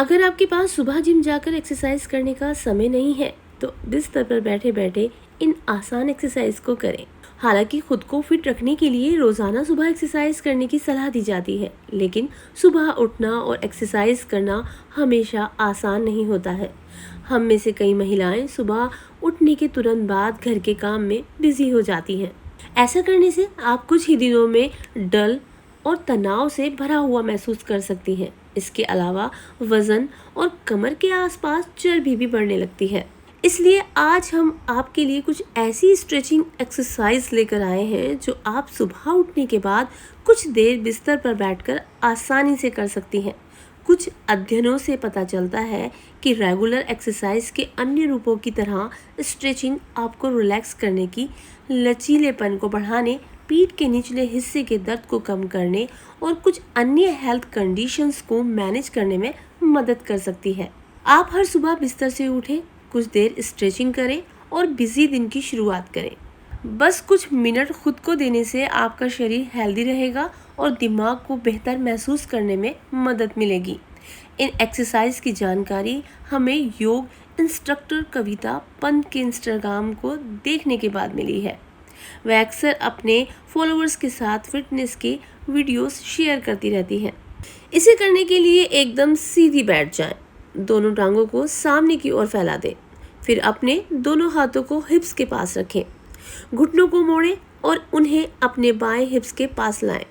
अगर आपके पास सुबह जिम जाकर एक्सरसाइज करने का समय नहीं है तो बिस्तर पर बैठे बैठे इन आसान एक्सरसाइज को करें। हालांकि खुद को फिट रखने के लिए रोजाना सुबह एक्सरसाइज करने की सलाह दी जाती है, लेकिन सुबह उठना और एक्सरसाइज करना हमेशा आसान नहीं होता है। हम में से कई महिलाएं सुबह उठने के तुरंत बाद घर के काम में बिजी हो जाती हैं। ऐसा करने से आप कुछ ही दिनों में डल और तनाव से भरा हुआ महसूस कर सकती हैं। इसके अलावा वजन और कमर के आसपास चर्बी भी बढ़ने लगती है। इसलिए आज हम आपके लिए कुछ ऐसी स्ट्रेचिंग एक्सरसाइज लेकर आए हैं जो आप सुबह उठने के बाद कुछ देर बिस्तर पर बैठकर आसानी से कर सकती हैं। कुछ अध्ययनों से पता चलता है कि रेगुलर एक्सरसाइज के अन्य रूपों की तरह स्ट्रेचिंग आपको रिलैक्स करने की, लचीलेपन को बढ़ाने, पीठ के निचले हिस्से के दर्द को कम करने और कुछ अन्य हेल्थ कंडीशंस को मैनेज करने में मदद कर सकती है। आप हर सुबह बिस्तर से उठें, कुछ देर स्ट्रेचिंग करें और बिजी दिन की शुरुआत करें। बस कुछ मिनट खुद को देने से आपका शरीर हेल्दी रहेगा और दिमाग को बेहतर महसूस करने में मदद मिलेगी। इन एक्सरसाइज की जानकारी हमें योग इंस्ट्रक्टर कविता पंत के इंस्टाग्राम को देखने के बाद मिली है। वह अक्सर अपने फॉलोअर्स के साथ फिटनेस के वीडियोस शेयर करती रहती हैं। इसे करने के लिए एकदम सीधी बैठ जाएं, दोनों टांगों को सामने की ओर फैला दें, फिर अपने दोनों हाथों को हिप्स के पास रखें, घुटनों को मोड़ें और उन्हें अपने बाएं हिप्स के पास लाएं।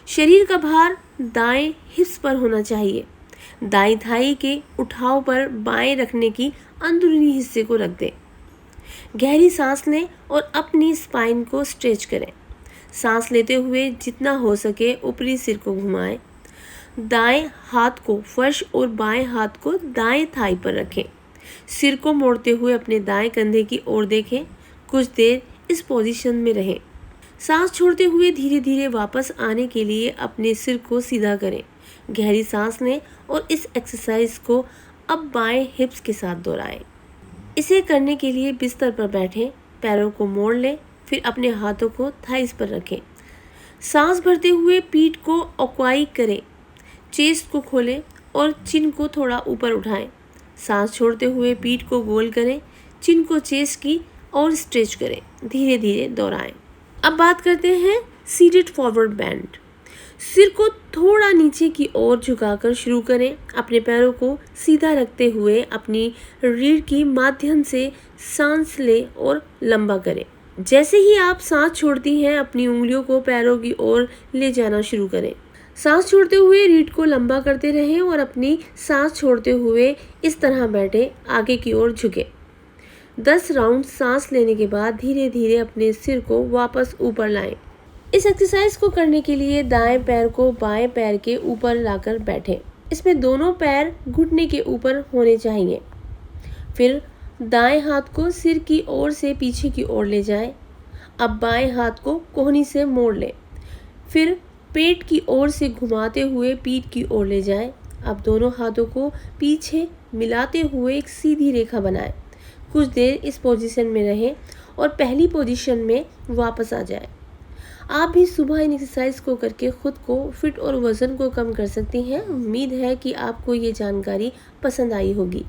शरीर का भार दाएं हिप्स पर होना चाहिए। दाईं थाई के उठाव पर बाएं रखने की अंदरूनी हिस्से को रख दें। गहरी सांस लें और अपनी स्पाइन को स्ट्रेच करें। सांस लेते हुए जितना हो सके ऊपरी सिर को घुमाएं। दाएं हाथ को फर्श और बाएं हाथ को दाएं थाई पर रखें। सिर को मोड़ते हुए अपने दाएं कंधे की ओर देखें। कुछ देर इस पोजीशन में रहें। सांस छोड़ते हुए धीरे धीरे वापस आने के लिए अपने सिर को सीधा करें। गहरी सांस लें और इस एक्सरसाइज को अब बाएं हिप्स के साथ दोहराएं। इसे करने के लिए बिस्तर पर बैठें, पैरों को मोड़ लें, फिर अपने हाथों को थाइस पर रखें। सांस भरते हुए पीठ को ऑक्वाई करें, चेस्ट को खोलें और चिन को थोड़ा ऊपर उठाएं। सांस छोड़ते हुए पीठ को गोल करें, चिन को चेस्ट की और स्ट्रेच करें, धीरे धीरे दोहराएं। अब बात करते हैं सीटेड फॉरवर्ड बेंड। सिर को थोड़ा नीचे की ओर झुकाकर शुरू करें। अपने पैरों को सीधा रखते हुए अपनी रीढ़ की माध्यम से सांस लें और लंबा करें। जैसे ही आप सांस छोड़ती हैं, अपनी उंगलियों को पैरों की ओर ले जाना शुरू करें। सांस छोड़ते हुए रीढ़ को लंबा करते रहें और अपनी सांस छोड़ते हुए इस तरह बैठे, आगे की ओर झुके। 10 राउंड सांस लेने के बाद धीरे धीरे अपने सिर को वापस ऊपर लाएं। इस एक्सरसाइज को करने के लिए दाएं पैर को बाएं पैर के ऊपर लाकर बैठें। इसमें दोनों पैर घुटने के ऊपर होने चाहिए। फिर दाएं हाथ को सिर की ओर से पीछे की ओर ले जाएं। अब बाएं हाथ को कोहनी से मोड़ लें, फिर पेट की ओर से घुमाते हुए पीठ की ओर ले जाएं। अब दोनों हाथों को पीछे मिलाते हुए एक सीधी रेखा बनाएं। कुछ देर इस पोजीशन में रहें और पहली पोजीशन में वापस आ जाएं। आप भी सुबह इन एक्सरसाइज को करके खुद को फिट और वजन को कम कर सकती हैं। उम्मीद है कि आपको ये जानकारी पसंद आई होगी।